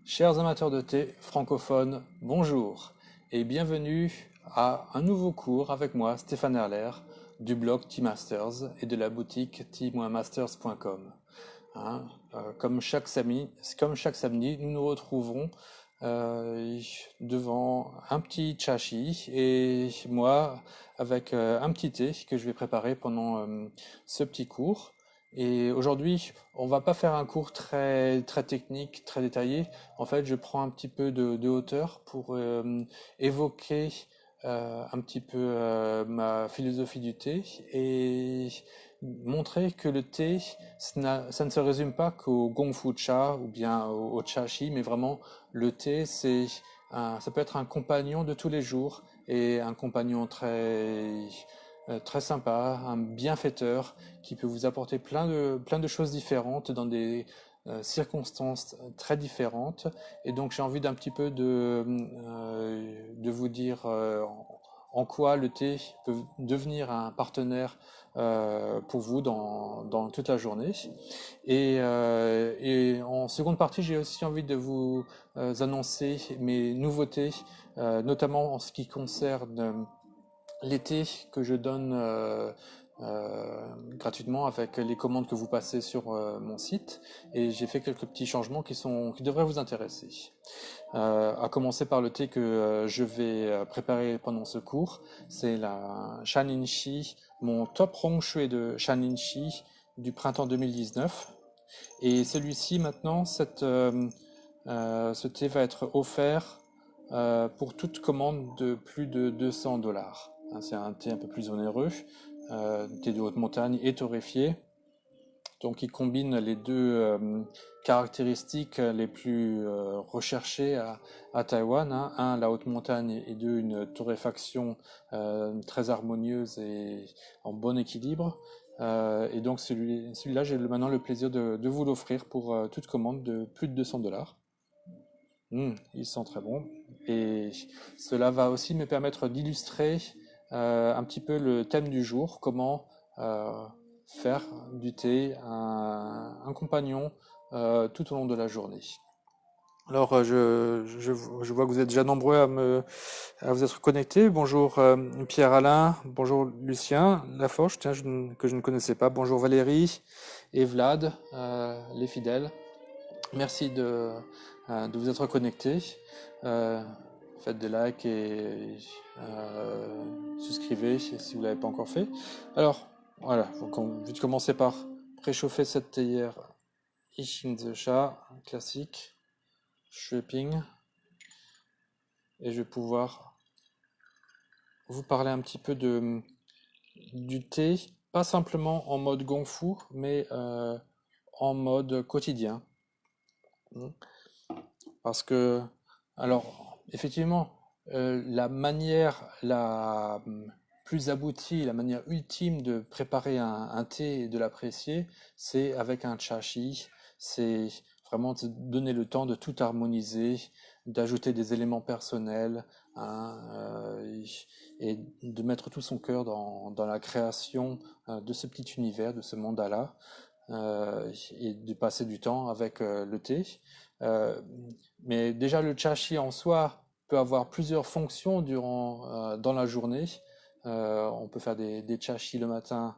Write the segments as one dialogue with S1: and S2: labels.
S1: Chers amateurs de thé francophones, bonjour et bienvenue à un nouveau cours avec moi, Stéphane Erler, du blog Tea-Masters et de la boutique tea-masters.com. Comme chaque samedi, nous nous retrouvons devant un petit chashi et moi avec un petit thé que je vais préparer pendant ce petit cours. Et aujourd'hui, on va pas faire un cours très technique, très détaillé. En fait, je prends un petit peu de hauteur pour évoquer un petit peu ma philosophie du thé et montrer que le thé, ça ne se résume pas qu'au gongfu cha ou bien au chashi, mais vraiment le thé, ça peut être un compagnon de tous les jours et un compagnon très sympa, un bienfaiteur qui peut vous apporter plein de choses différentes dans des circonstances très différentes. Et donc j'ai envie d'un petit peu de vous dire en quoi le thé peut devenir un partenaire pour vous dans toute la journée. Et en seconde partie, j'ai aussi envie de vous annoncer mes nouveautés, notamment en ce qui concerne l'été que je donne gratuitement avec les commandes que vous passez sur mon site. Et j'ai fait quelques petits changements qui devraient vous intéresser. À commencer par le thé que je vais préparer pendant ce cours. C'est la Shaninshi, mon top Rong Shui de Shaninshi du printemps 2019. Et celui-ci maintenant, ce thé va être offert pour toute commande de plus de 200 $. C'est un thé un peu plus onéreux, thé de haute montagne et torréfié. Donc il combine les deux caractéristiques les plus recherchées à Taïwan. Un, la haute montagne, et deux, une torréfaction très harmonieuse et en bon équilibre. Et donc celui-là, j'ai maintenant le plaisir de vous l'offrir pour toute commande de plus de 200 $. Il sent très bon. Et cela va aussi me permettre d'illustrer un petit peu le thème du jour, comment faire du thé un compagnon tout au long de la journée. Alors, je vois que vous êtes déjà nombreux à vous être connectés. Bonjour Pierre-Alain, bonjour Lucien Laforge, tiens, que je ne connaissais pas. Bonjour Valérie et Vlad, les fidèles. Merci de vous être connectés. Faites des likes et souscrivez si vous ne l'avez pas encore fait. Alors, voilà, donc on va commencer par préchauffer cette théière Ishin the Sha classique, Shueping, et je vais pouvoir vous parler un petit peu du thé, pas simplement en mode gongfu, mais en mode quotidien. Parce que, alors, effectivement, la manière la plus aboutie, la manière ultime de préparer un thé et de l'apprécier, c'est avec un chashi. C'est vraiment de donner le temps de tout harmoniser, d'ajouter des éléments personnels, et de mettre tout son cœur dans la création de ce petit univers, de ce mandala, et de passer du temps avec le thé. Euh, mais déjà, le chashi en soi peut avoir plusieurs fonctions dans la journée. On peut faire des chashi le matin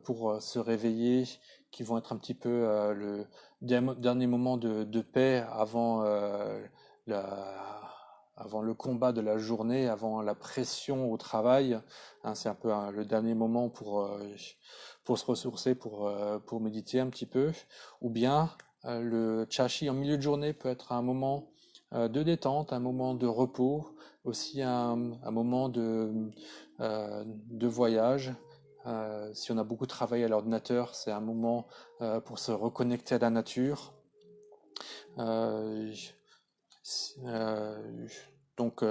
S1: pour se réveiller, qui vont être un petit peu le dernier moment de paix la- avant le combat de la journée, avant la pression au travail. C'est un peu le dernier moment pour se ressourcer, pour méditer un petit peu. Ou bien le chashi en milieu de journée peut être un moment de détente, un moment de repos, aussi un moment de voyage. Si on a beaucoup travaillé à l'ordinateur, c'est un moment pour se reconnecter à la nature. Euh, euh, donc,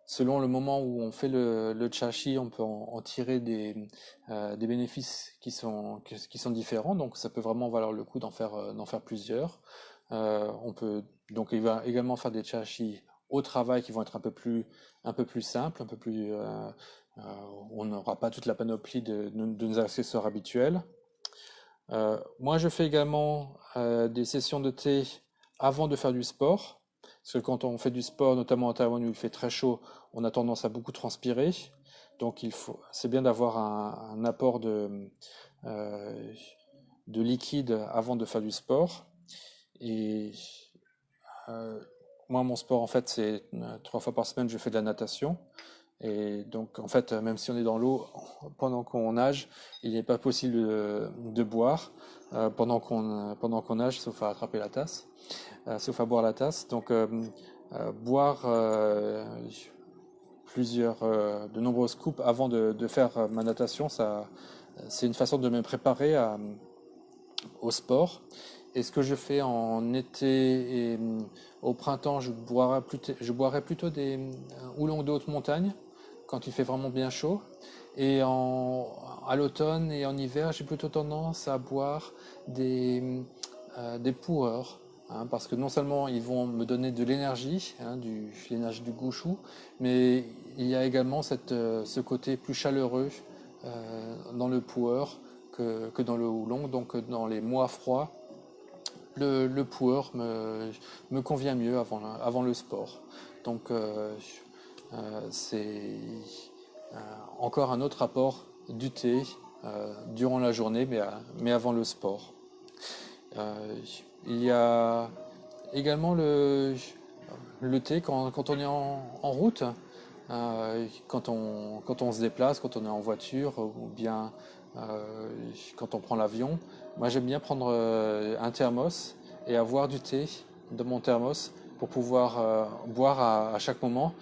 S1: selon le moment où on fait le chashi, on peut en tirer des bénéfices qui sont différents. Donc, ça peut vraiment valoir le coup d'en faire plusieurs. On peut donc il va également faire des chashi au travail qui vont être un peu plus simples, euh, on n'aura pas toute la panoplie de nos accessoires habituels. Moi, je fais également des sessions de thé avant de faire du sport. Parce que quand on fait du sport, notamment à Taïwan où il fait très chaud, on a tendance à beaucoup transpirer. Donc c'est bien d'avoir un apport euh, de liquide avant de faire du sport. Et euh, moi, mon sport, en fait, c'est 3 fois par semaine, je fais de la natation. Et donc, en fait, même si on est dans l'eau, pendant qu'on nage, il n'est pas possible de boire pendant qu'on nage, sauf à attraper la tasse, sauf à boire la tasse. Donc, boire de nombreuses coupes avant de faire ma natation, c'est une façon de me préparer au sport. Et ce que je fais en été et au printemps, je boirais plutôt des oolongs de haute montagne quand il fait vraiment bien chaud. Et à l'automne et en hiver, j'ai plutôt tendance à boire des poureurs, hein, parce que non seulement ils vont me donner de l'énergie, hein, l'énergie du gouchou, mais il y a également ce côté plus chaleureux dans le pu'er que dans le oolong. Donc dans les mois froids, le pu'er me convient mieux avant le sport. Donc c'est euh, encore un autre apport du thé durant la journée, mais avant le sport. Euh, il y a également le thé quand on est en route, quand on se déplace, quand on est en voiture ou bien quand on prend l'avion. Moi, j'aime bien prendre un thermos et avoir du thé dans mon thermos pour pouvoir boire à chaque moment.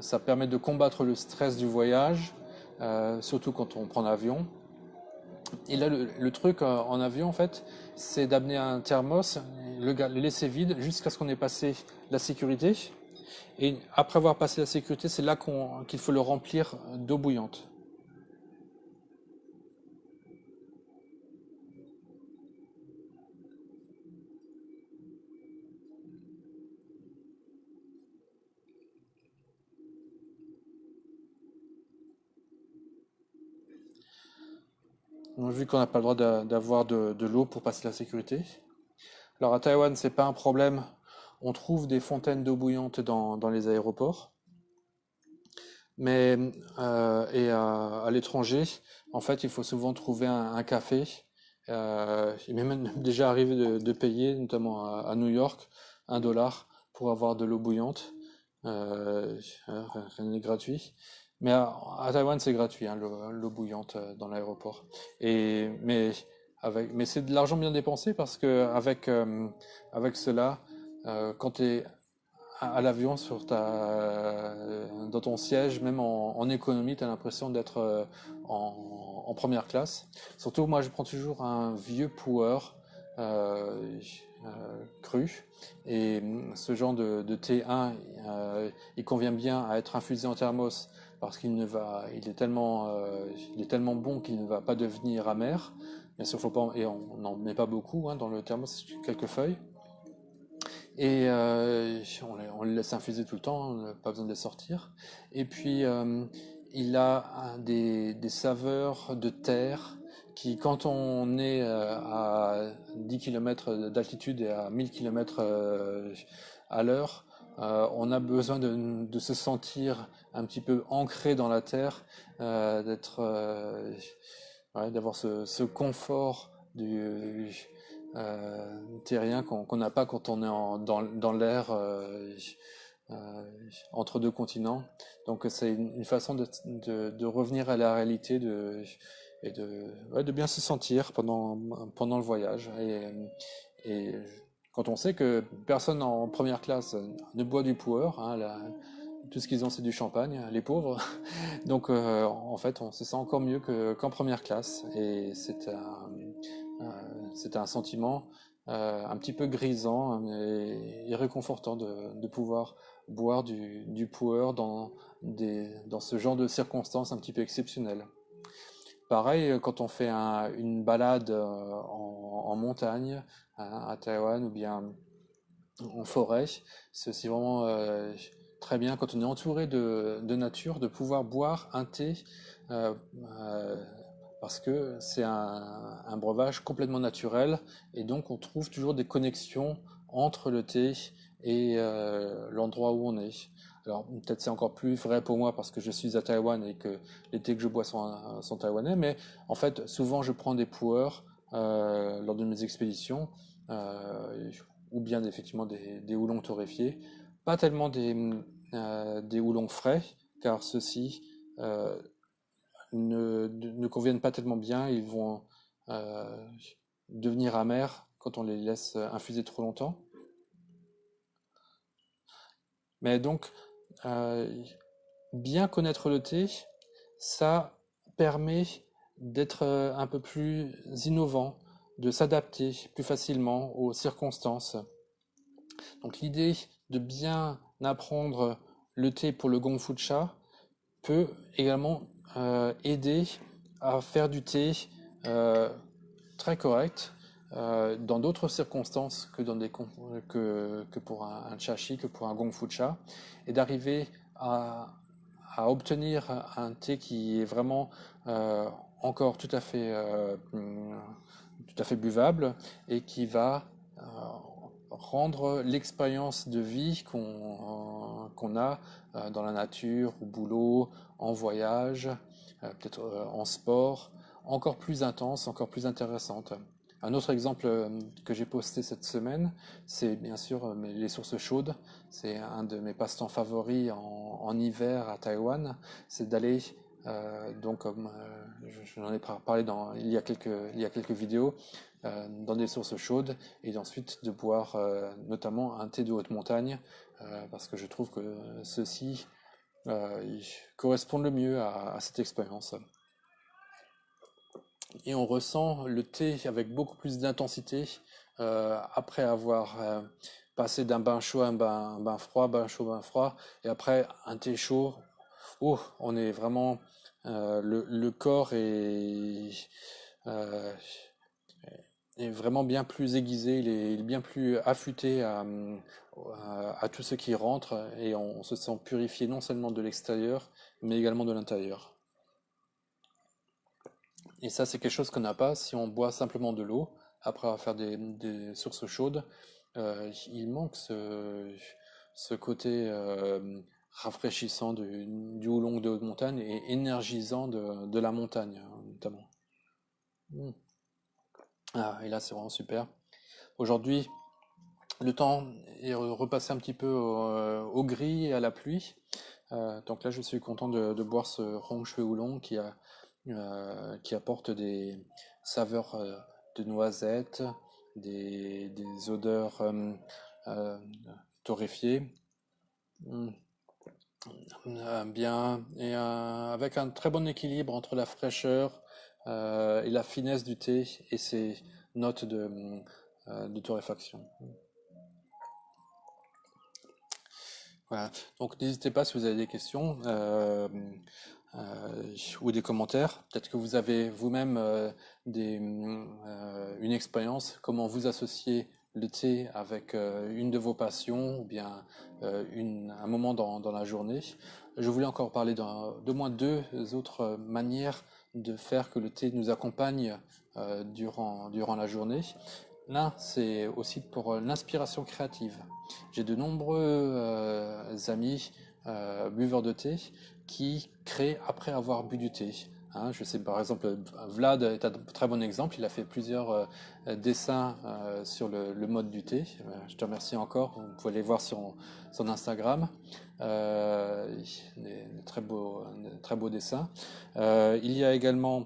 S1: Ça permet de combattre le stress du voyage, surtout quand on prend l'avion. Et là, le truc en avion, en fait, c'est d'amener un thermos, le laisser vide jusqu'à ce qu'on ait passé la sécurité. Et après avoir passé la sécurité, c'est là qu'il faut le remplir d'eau bouillante. Vu qu'on n'a pas le droit d'avoir de l'eau pour passer la sécurité. Alors à Taïwan, c'est pas un problème. On trouve des fontaines d'eau bouillante dans les aéroports. Mais à l'étranger, en fait, il faut souvent trouver un café. Il m'est même déjà arrivé de payer, notamment à New York, 1 dollar pour avoir de l'eau bouillante. Euh, Rien n'est gratuit. Mais à Taïwan, c'est gratuit, hein, l'eau bouillante dans l'aéroport. Mais c'est de l'argent bien dépensé parce que avec cela, quand tu es à l'avion dans ton siège, même en économie, tu as l'impression d'être en première classe. Surtout, moi, je prends toujours un vieux pu'er cru. Et ce genre de thé 1, il convient bien à être infusé en thermos parce il est tellement bon qu'il ne va pas devenir amer. Bien sûr, faut pas, et on n'en met pas beaucoup hein, dans le thermos, quelques feuilles. Et on les laisse infuser tout le temps, on n'a pas besoin de les sortir. Et puis, il a des saveurs de terre qui, quand on est à 10 km d'altitude et à 1000 km à l'heure, on a besoin de se sentir un petit peu ancré dans la terre, ouais, d'avoir ce confort terrien qu'on n'a pas quand on est dans l'air euh, entre deux continents. Donc c'est une façon de revenir à la réalité et ouais, de bien se sentir pendant le voyage. Et quand on sait que personne en première classe ne boit du pu'er, hein, tout ce qu'ils ont c'est du champagne, les pauvres. Donc en fait on se sent encore mieux qu'en première classe. Et c'est un sentiment un petit peu grisant et réconfortant de pouvoir boire du pu'er dans ce genre de circonstances un petit peu exceptionnelles. Pareil, quand on fait une balade en montagne à Taïwan ou bien en forêt, c'est aussi vraiment très bien quand on est entouré de nature de pouvoir boire un thé euh, euh, parce que c'est un breuvage complètement naturel et donc on trouve toujours des connexions entre le thé et l'endroit où on est. Alors peut-être c'est encore plus vrai pour moi parce que je suis à Taïwan et que les thés que je bois sont taïwanais, mais en fait souvent je prends des pu'er lors de mes expéditions, ou bien effectivement des houlons torréfiés, pas tellement des houlons frais, car ceux-ci ne conviennent pas tellement bien, ils vont euh, devenir amers quand on les laisse infuser trop longtemps. Mais donc, euh, bien connaître le thé, ça permet d'être un peu plus innovant, de s'adapter plus facilement aux circonstances. Donc l'idée de bien apprendre le thé pour le gong fu cha peut également aider à faire du thé euh, très correct dans d'autres circonstances que, que pour un chashi, que pour un gong fu cha, et d'arriver à obtenir un thé qui est vraiment euh, encore tout à fait buvable et qui va rendre l'expérience de vie qu'on a dans la nature, au boulot, en voyage, peut-être en sport, encore plus intense, encore plus intéressante. Un autre exemple que j'ai posté cette semaine, c'est bien sûr les sources chaudes. C'est un de mes passe-temps favoris en hiver à Taïwan. C'est d'aller, donc comme j'en ai parlé il y a quelques vidéos, dans des sources chaudes et ensuite de boire notamment un thé de haute montagne parce que je trouve que ceux-ci ils correspondent le mieux à cette expérience. Et on ressent le thé avec beaucoup plus d'intensité après avoir passé d'un bain chaud à un bain froid, bain chaud, bain froid, et après un thé chaud. Oh, on est vraiment le corps euh, est vraiment bien plus aiguisé, il est bien plus affûté à tout ce qui rentre et on se sent purifié non seulement de l'extérieur, mais également de l'intérieur. Et ça, c'est quelque chose qu'on n'a pas si on boit simplement de l'eau après avoir fait des sources chaudes. Il manque ce côté rafraîchissant du houlong de haute montagne et énergisant de la montagne, hein, notamment. Mm. Ah, et là, c'est vraiment super. Aujourd'hui, le temps est repassé un petit peu au gris et à la pluie. Donc là, je suis content de boire ce Rong Shui Oolong qui apporte des saveurs de noisettes, des odeurs euh, torréfiées, mm, bien, et avec un très bon équilibre entre la fraîcheur et la finesse du thé et ses notes de torréfaction. Voilà. Donc n'hésitez pas si vous avez des questions ou des commentaires. Peut-être que vous avez vous-même une expérience, comment vous associez le thé avec une de vos passions ou bien un moment dans la journée. Je voulais encore parler d'au moins deux autres manières de faire que le thé nous accompagne durant la journée. L'un, c'est aussi pour l'inspiration créative. J'ai de nombreux amis buveurs de thé qui créent après avoir bu du thé. Hein, je sais par exemple, Vlad est un très bon exemple. Il a fait plusieurs dessins sur le mode du thé. Je te remercie encore. Vous pouvez aller voir sur son Instagram. Très beaux dessins. Il y a également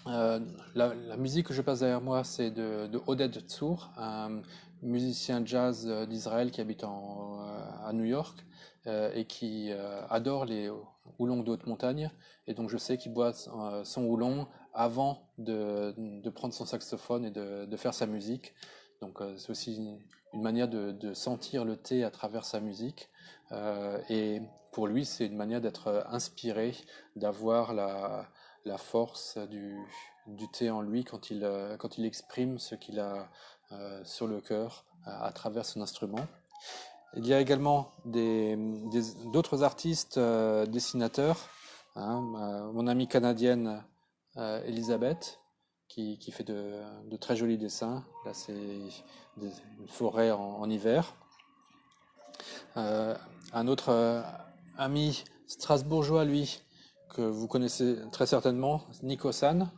S1: la musique que je passe derrière moi, c'est de Oded Tsour, un musicien jazz d'Israël qui habite à New York et qui adore les houlongs de haute montagne. Et donc je sais qu'il boit son houlong avant de prendre son saxophone et de faire sa musique. Donc c'est aussi une manière de sentir le thé à travers sa musique. Et pour lui, c'est une manière d'être inspiré, d'avoir la force du thé en lui quand il exprime ce qu'il a sur le cœur à travers son instrument. Il y a également d'autres artistes dessinateurs, hein, mon amie canadienne Elisabeth, qui fait de très jolis dessins. Là, c'est une forêt en hiver. Euh, un autre ami strasbourgeois, lui, que vous connaissez très certainement, Nico San,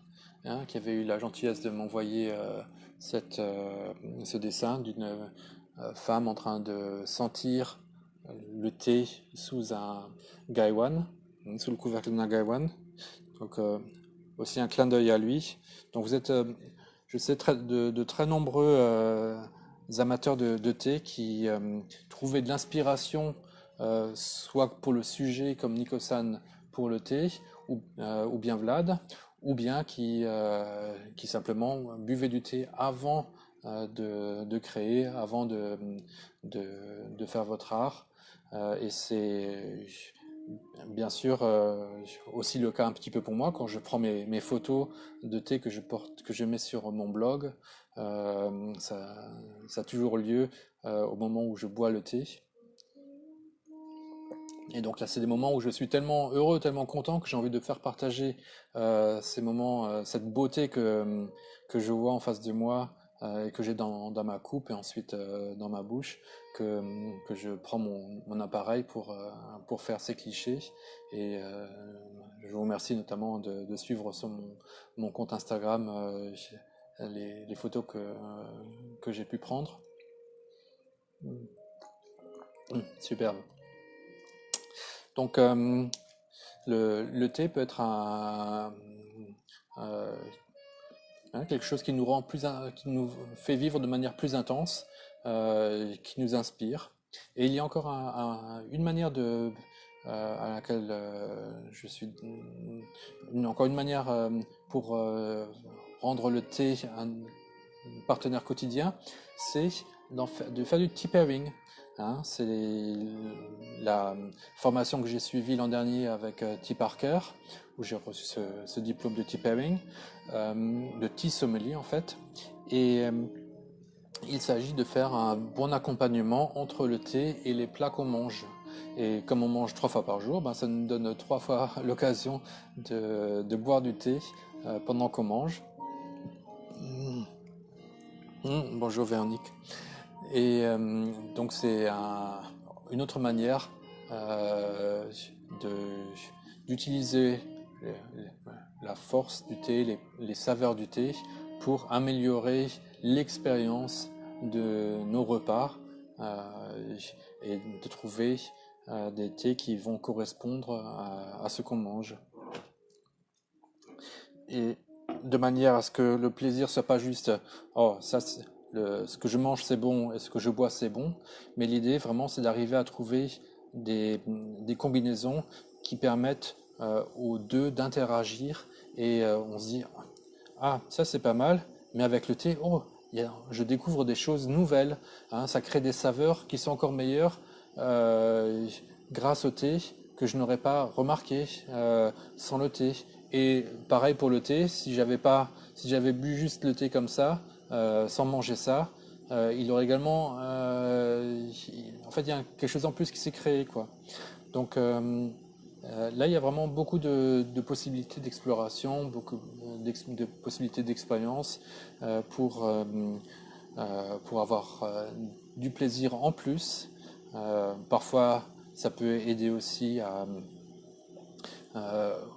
S1: hein, qui avait eu la gentillesse de m'envoyer ce dessin d'une femme en train de sentir le thé sous un gaiwan, sous le couvercle d'un gaiwan. Donc aussi un clin d'œil à lui. Donc vous êtes, je sais, de très nombreux amateurs de thé qui trouvaient de l'inspiration, soit pour le sujet comme Nico-san pour le thé, ou bien Vlad, ou bien qui simplement buvaient du thé avant de créer, avant de faire votre art. Et c'est bien sûr aussi le cas un petit peu pour moi quand je prends mes photos de thé que je porte, que je mets sur mon blog. Ça a toujours lieu au moment où je bois le thé. Et donc là, c'est des moments où je suis tellement heureux, tellement content que j'ai envie de faire partager ces moments, cette beauté que je vois en face de moi et que j'ai dans ma coupe et ensuite dans ma bouche, que je prends mon appareil pour faire ces clichés. Et je vous remercie notamment de suivre sur mon compte Instagram les photos que j'ai pu prendre. Superbe. Donc, le thé peut être euh, quelque chose qui nous rend qui nous fait vivre de manière plus intense, qui nous inspire. Et il y a encore une manière à laquelle je suis, encore une manière pour rendre le thé un partenaire quotidien, c'est de faire du tea pairing. Hein, c'est la formation que j'ai suivie l'an dernier avec T. Parker, où j'ai reçu ce diplôme de tea pairing, de tea sommelier en fait. Et il s'agit de faire un bon accompagnement entre le thé et les plats qu'on mange. Et comme on mange 3 fois par jour, ben, ça nous donne 3 fois l'occasion de boire du thé pendant qu'on mange. Bonjour Véronique. Et donc c'est une autre manière euh, d'utiliser la force du thé, les saveurs du thé pour améliorer l'expérience de nos repas et de trouver des thés qui vont correspondre à ce qu'on mange. Et de manière à ce que le plaisir soit pas juste oh ça ce que je mange c'est bon et ce que je bois c'est bon, mais l'idée vraiment c'est d'arriver à trouver des combinaisons qui permettent aux deux d'interagir et on se dit ah ça c'est pas mal, mais avec le thé oh je découvre des choses nouvelles, hein, ça crée des saveurs qui sont encore meilleures euh, grâce au thé que je n'aurais pas remarqué sans le thé. Et pareil pour le thé, si j'avais bu juste le thé comme ça, sans manger ça, il aurait également, en fait, il y a quelque chose en plus qui s'est créé, quoi. Donc là, il y a vraiment beaucoup de possibilités d'exploration, beaucoup de possibilités d'expérience pour avoir du plaisir en plus. Parfois, ça peut aider aussi à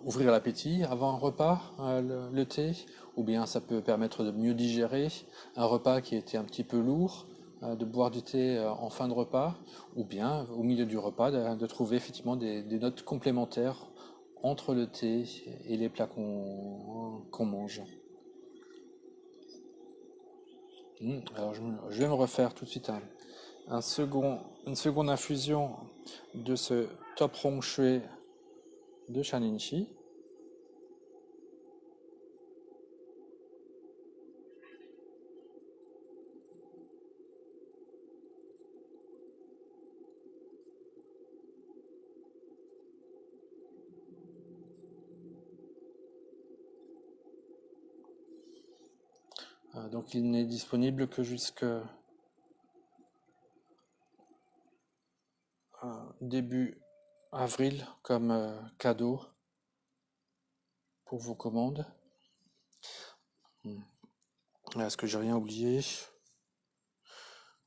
S1: ouvrir l'appétit avant un repas, le thé, ou bien ça peut permettre de mieux digérer un repas qui était un petit peu lourd, de boire du thé en fin de repas, ou bien au milieu du repas de trouver effectivement des notes complémentaires entre le thé et les plats qu'on mange. Alors je vais me refaire tout de suite une seconde infusion de ce Top Rong Shui de Shaninshi. Donc il n'est disponible que jusque début avril comme cadeau pour vos commandes. Est-ce que j'ai rien oublié?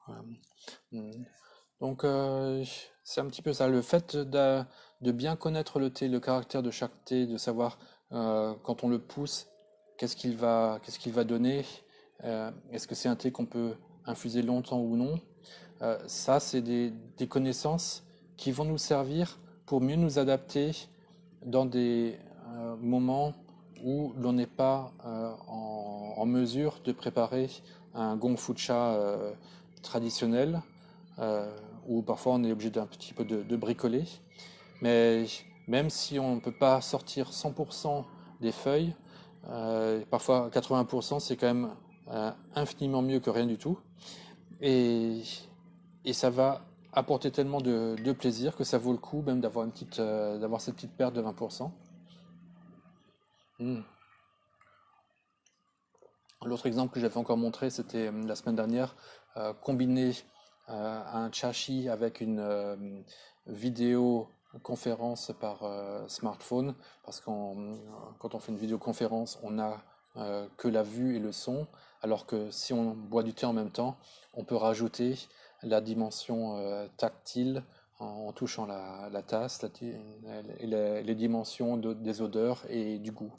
S1: Voilà. Donc c'est un petit peu ça, le fait de bien connaître le thé, le caractère de chaque thé, de savoir quand on le pousse, qu'est-ce qu'il va donner, est-ce que c'est un thé qu'on peut infuser longtemps ou non. Ça, c'est des connaissances qui vont nous servir pour mieux nous adapter dans des moments où l'on n'est pas en mesure de préparer un gong fucha traditionnel, où parfois on est obligé d'un petit peu de bricoler. Mais même si on ne peut pas sortir 100% des feuilles, parfois 80% c'est quand même infiniment mieux que rien du tout. Et, et ça va apporter tellement de plaisir que ça vaut le coup même d'avoir cette petite perte de 20%. Hmm. L'autre exemple que j'avais encore montré, c'était la semaine dernière, combiner un chashi avec une vidéo conférence par smartphone, parce que quand on fait une vidéoconférence, on n'a que la vue et le son, alors que si on boit du thé en même temps, on peut rajouter la dimension tactile en touchant la tasse, et les dimensions des odeurs et du goût.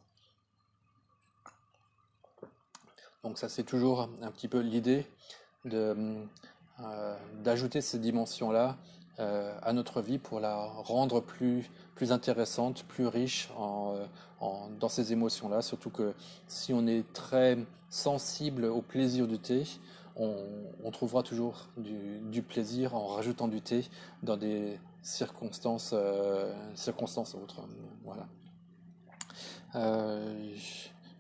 S1: Donc ça, c'est toujours un petit peu l'idée d'ajouter ces dimensions-là à notre vie pour la rendre plus intéressante, plus riche dans ces émotions-là. Surtout que si on est très sensible au plaisir du thé, on trouvera toujours du plaisir en rajoutant du thé dans des circonstances autres. Voilà. Euh,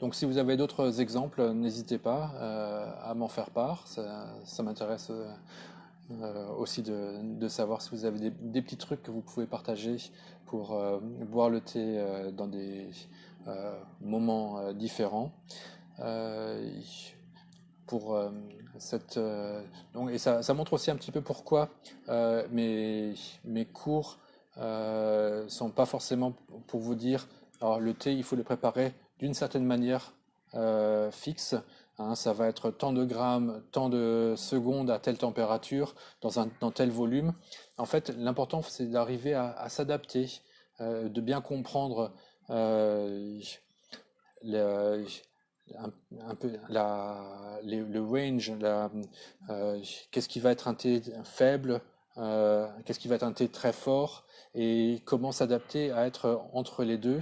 S1: donc si vous avez d'autres exemples, n'hésitez pas à m'en faire part. Ça m'intéresse aussi de savoir si vous avez des petits trucs que vous pouvez partager pour boire le thé dans des moments différents. Euh, pour cette donc et ça montre aussi un petit peu pourquoi mes cours sont pas forcément pour vous dire alors le thé il faut le préparer d'une certaine manière fixe, hein, ça va être tant de grammes, tant de secondes à telle température dans tel volume. En fait l'important c'est d'arriver à s'adapter, de bien comprendre euh, le, un, un peu le range, qu'est-ce qui va être un thé faible, qu'est-ce qui va être un thé très fort, et comment s'adapter à être entre les deux.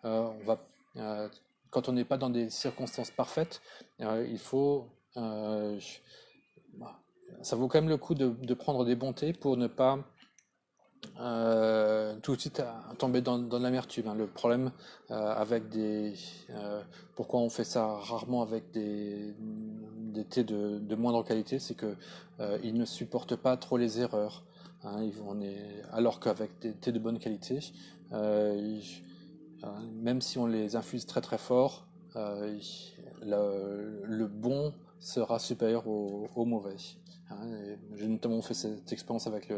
S1: On va, euh, Quand on n'est pas dans des circonstances parfaites, il faut, ça vaut quand même le coup de prendre des bons thés pour ne pas tout de suite à tomber dans l'amertume, hein. Le problème avec pourquoi on fait ça rarement avec des thés de moindre qualité, c'est que ils ne supportent pas trop les erreurs, hein. Alors qu'avec des thés de bonne qualité, même si on les infuse très très fort, le bon sera supérieur au mauvais, hein. J'ai notamment fait cette expérience avec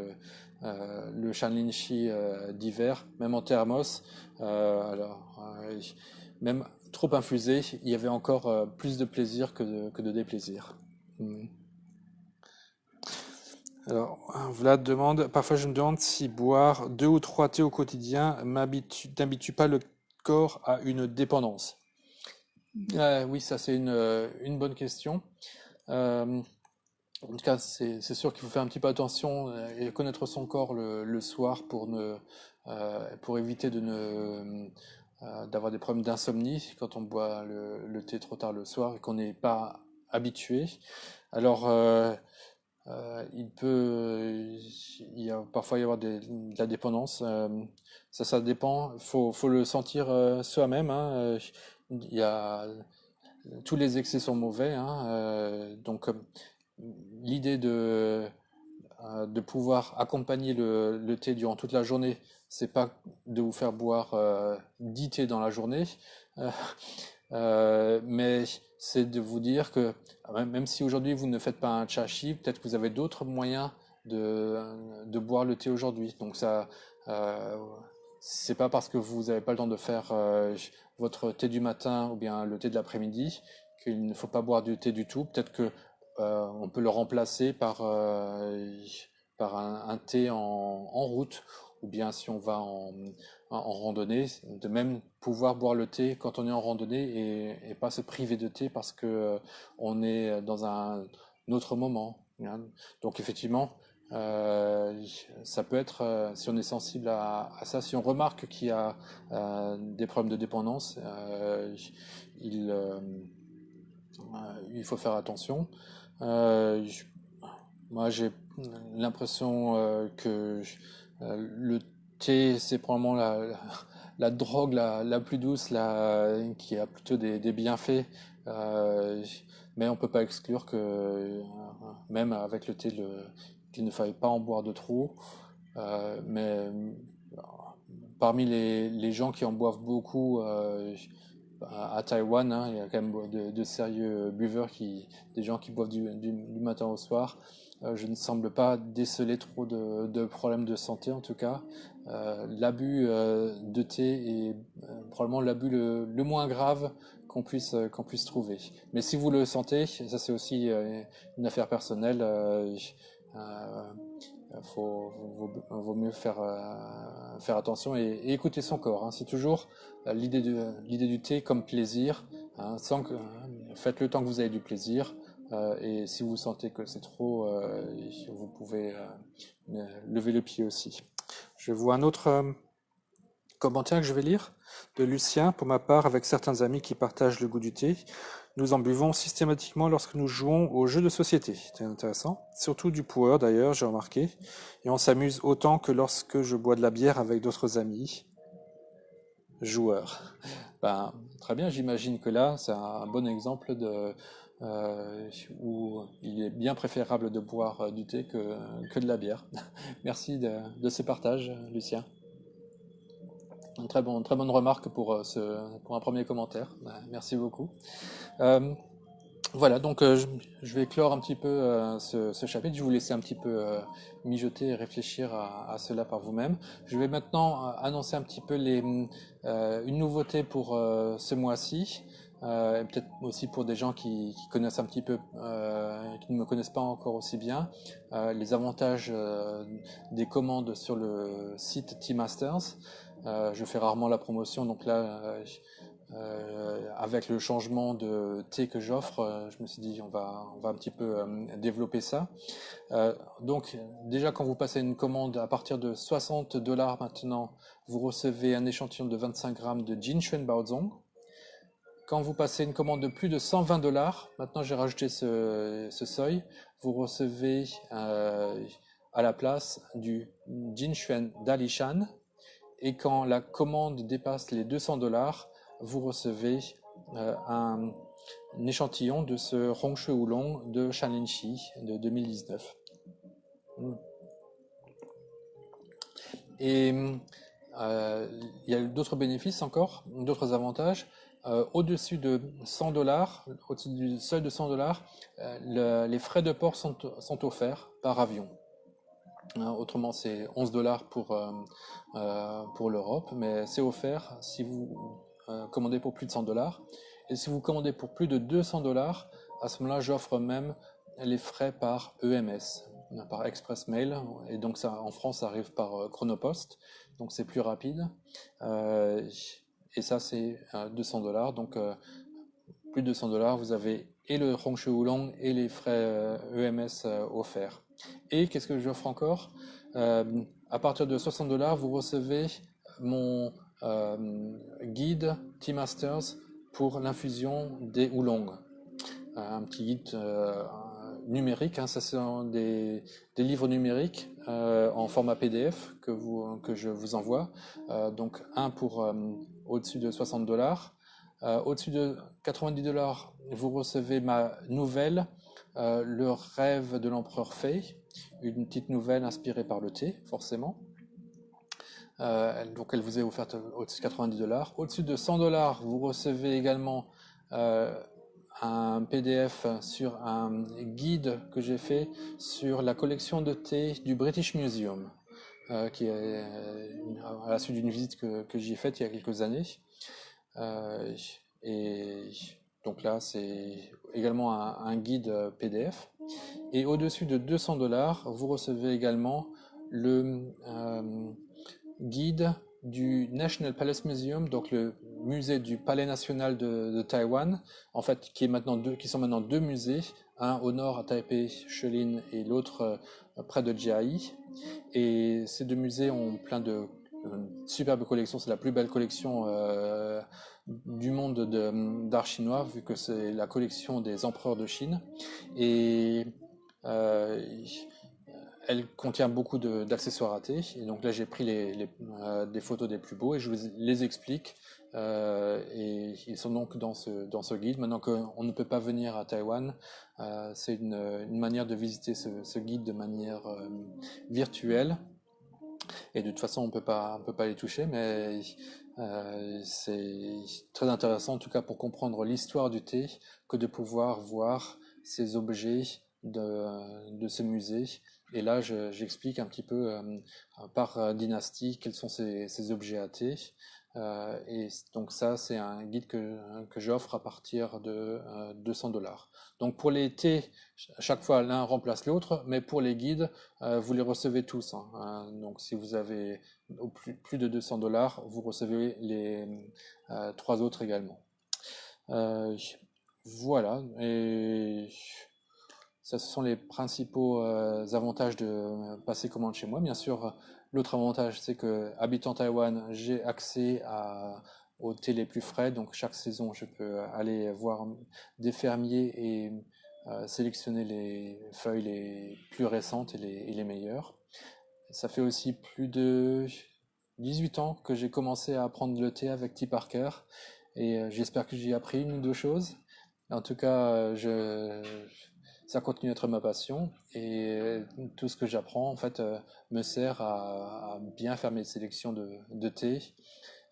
S1: le Shanlinchi d'hiver, même en thermos. Même trop infusé, il y avait encore plus de plaisir que de déplaisir. Mm. Alors, Vlad demande, parfois je me demande si boire 2 ou 3 thés au quotidien n'habitue pas le corps à une dépendance. Oui, ça c'est une bonne question. Euh, En tout cas, c'est sûr qu'il faut faire un petit peu attention et connaître son corps le soir pour éviter d'avoir des problèmes d'insomnie quand on boit le thé trop tard le soir et qu'on n'est pas habitué. Alors, il y a parfois y avoir de la dépendance. Ça dépend. Faut le sentir soi-même, hein. Il y a Tous les excès sont mauvais, hein. Donc l'idée de pouvoir accompagner le thé durant toute la journée, c'est pas de vous faire boire 10 thés dans la journée, euh, mais c'est de vous dire que même si aujourd'hui vous ne faites pas un chashi, peut-être que vous avez d'autres moyens de boire le thé aujourd'hui. Donc ça, euh, c'est pas parce que vous n'avez pas le temps de faire votre thé du matin ou bien le thé de l'après-midi qu'il ne faut pas boire du thé du tout. Peut-être que on peut le remplacer par un thé en route, ou bien si on va en randonnée, de même pouvoir boire le thé quand on est en randonnée et pas se priver de thé parce que on est dans un autre moment, hein. Donc effectivement, euh, ça peut être, si on est sensible à ça, si on remarque qu'il y a des problèmes de dépendance, il, euh, il faut faire attention. Euh, je- Moi, j'ai l'impression que le thé, c'est probablement la drogue la plus douce, qui a plutôt des bienfaits. Euh, mais on peut pas exclure que, même avec le thé, qu'il ne faille pas en boire de trop. Mais parmi les gens qui en boivent beaucoup à Taïwan, hein, il y a quand même de sérieux buveurs, des gens qui boivent du matin au soir. Je ne semble pas déceler trop de problèmes de santé en tout cas. L'abus de thé est probablement l'abus le moins grave qu'on puisse trouver. Mais si vous le sentez, ça c'est aussi une affaire personnelle. Euh, vaut mieux faire attention et écouter son corps, hein. C'est toujours l'idée du thé comme plaisir, hein, faites le temps que vous avez du plaisir, et si vous sentez que c'est trop, vous pouvez lever le pied aussi. Je vois un autre commentaire que je vais lire de Lucien. Pour ma part, avec certains amis qui partagent le goût du thé, nous en buvons systématiquement lorsque nous jouons aux jeux de société. C'est intéressant. Surtout du power d'ailleurs, j'ai remarqué. Et on s'amuse autant que lorsque je bois de la bière avec d'autres amis joueurs. Ben, très bien, j'imagine que là, c'est un bon exemple où il est bien préférable de boire du thé que de la bière. Merci de ce partage, Lucien. Très bonne remarque pour un premier commentaire. Merci beaucoup. Euh, voilà, donc je vais clore un petit peu ce chapitre. Je vais vous laisser un petit peu mijoter et réfléchir à cela par vous-même. Je vais maintenant annoncer un petit peu une nouveauté pour ce mois-ci. Et peut-être aussi pour des gens qui connaissent un petit peu, qui ne me connaissent pas encore aussi bien, les avantages des commandes sur le site T-Masters. Je fais rarement la promotion, donc là, avec le changement de thé que j'offre, je me suis dit on va un petit peu développer ça. Donc déjà quand vous passez une commande à partir de 60 $ maintenant, vous recevez un échantillon de 25 grammes de Jinshuan Baozong. Quand vous passez une commande de plus de 120 $, maintenant j'ai rajouté ce seuil, vous recevez à la place du Jinshuan Dalishan. Et quand la commande dépasse les 200 $, vous recevez un échantillon de ce Hongshui Oolong de Shanlinshi de 2019. Et il y a d'autres bénéfices encore, d'autres avantages. Au-dessus de 100 $, au-dessus du seuil de 100 $, les frais de port sont offerts par avion. Autrement, c'est 11 $ pour l'Europe, mais c'est offert si vous commandez pour plus de 100 $. Et si vous commandez pour plus de 200 $, à ce moment-là, j'offre même les frais par EMS, par Express Mail. Et donc, ça, en France, ça arrive par Chronopost, donc c'est plus rapide. Euh, et ça, c'est 200 $. Donc, plus de 200 $, vous avez et le Hongshui Oolong et les frais EMS offerts. Et qu'est-ce que j'offre encore? À partir de 60 $, vous recevez mon guide T-Masters pour l'infusion des oolongs. Un petit guide numérique, hein, ça sont des livres numériques en format PDF que je vous envoie. Donc un pour au-dessus de 60 $. Au-dessus de 90 $, vous recevez ma nouvelle, Le rêve de l'empereur Fei, une petite nouvelle inspirée par le thé, forcément. Donc elle vous est offerte au-dessus de 90 $. Au-dessus de 100 $, vous recevez également un PDF sur un guide que j'ai fait sur la collection de thé du British Museum, qui est à la suite d'une visite que j'y ai faite il y a quelques années. Et donc là, c'est également un guide PDF. Et au-dessus de 200 $, vous recevez également le guide du National Palace Museum, donc le musée du Palais national de Taïwan, en fait, qui sont maintenant deux musées, un au nord à Taipei, Shilin, et l'autre près de Jiayi. Et ces deux musées ont plein de superbes collections. C'est la plus belle collection du monde d'art chinois, vu que c'est la collection des empereurs de Chine. Et euh, elle contient beaucoup d'accessoires à thé. Et donc là, j'ai pris des photos des plus beaux et je vous les explique. Et ils sont donc dans ce guide. Maintenant qu'on ne peut pas venir à Taïwan, c'est une manière de visiter ce guide de manière virtuelle. Et de toute façon, on peut pas les toucher, mais c'est très intéressant, en tout cas pour comprendre l'histoire du thé, que de pouvoir voir ces objets de ce musée. Et là, j'explique un petit peu par dynastie quels sont ces objets à thé. Et donc ça, c'est un guide que j'offre à partir de 200 $. Donc pour les thés, à chaque fois l'un remplace l'autre, mais pour les guides, vous les recevez tous, hein. Donc si vous avez plus de 200 $, vous recevez les trois autres également. Euh, voilà, et ça, ce sont les principaux avantages de passer commande chez moi. Bien sûr, l'autre avantage, c'est que habitant Taïwan, j'ai accès aux thés les plus frais. Donc chaque saison, je peux aller voir des fermiers et sélectionner les feuilles les plus récentes et les meilleures. Ça fait aussi plus de 18 ans que j'ai commencé à apprendre le thé avec T. Parker. Et j'espère que j'ai appris une ou deux choses. En tout cas, ça continue d'être ma passion et tout ce que j'apprends en fait me sert à bien faire mes sélections de thé.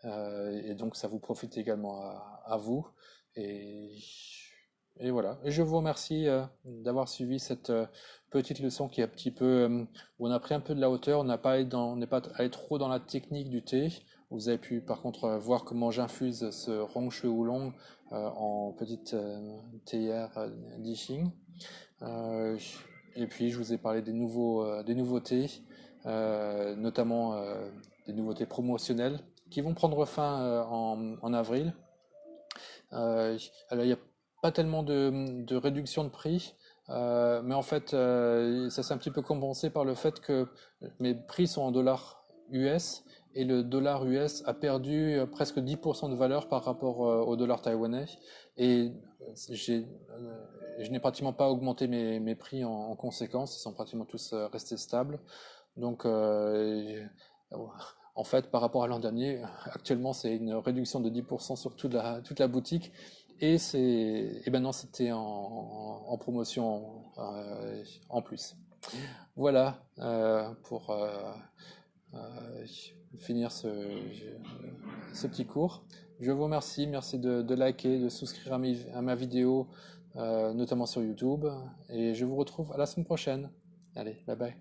S1: Et donc ça vous profite également à vous. Et, et voilà. Et je vous remercie d'avoir suivi cette petite leçon qui est un petit peu où on a pris un peu de la hauteur. On n'est pas allé trop dans la technique du thé. Vous avez pu par contre voir comment j'infuse ce Rongshui Oolong en petite théière d'Iching. Euh, et puis je vous ai parlé des nouveautés, notamment des nouveautés promotionnelles qui vont prendre fin en avril. Alors il n'y a pas tellement de réduction de prix, mais en fait ça s'est un petit peu compensé par le fait que mes prix sont en dollars US et le dollar US a perdu presque 10% de valeur par rapport au dollar taïwanais et j'ai, je n'ai pratiquement pas augmenté mes prix en conséquence, ils sont pratiquement tous restés stables. Donc en fait, par rapport à l'an dernier, actuellement, c'est une réduction de 10% sur toute la boutique. Et maintenant, c'était en promotion en plus. Voilà pour euh, finir ce petit cours. Je vous remercie. Merci de liker, de souscrire à ma vidéo, notamment sur YouTube. Et je vous retrouve à la semaine prochaine. Allez, bye bye.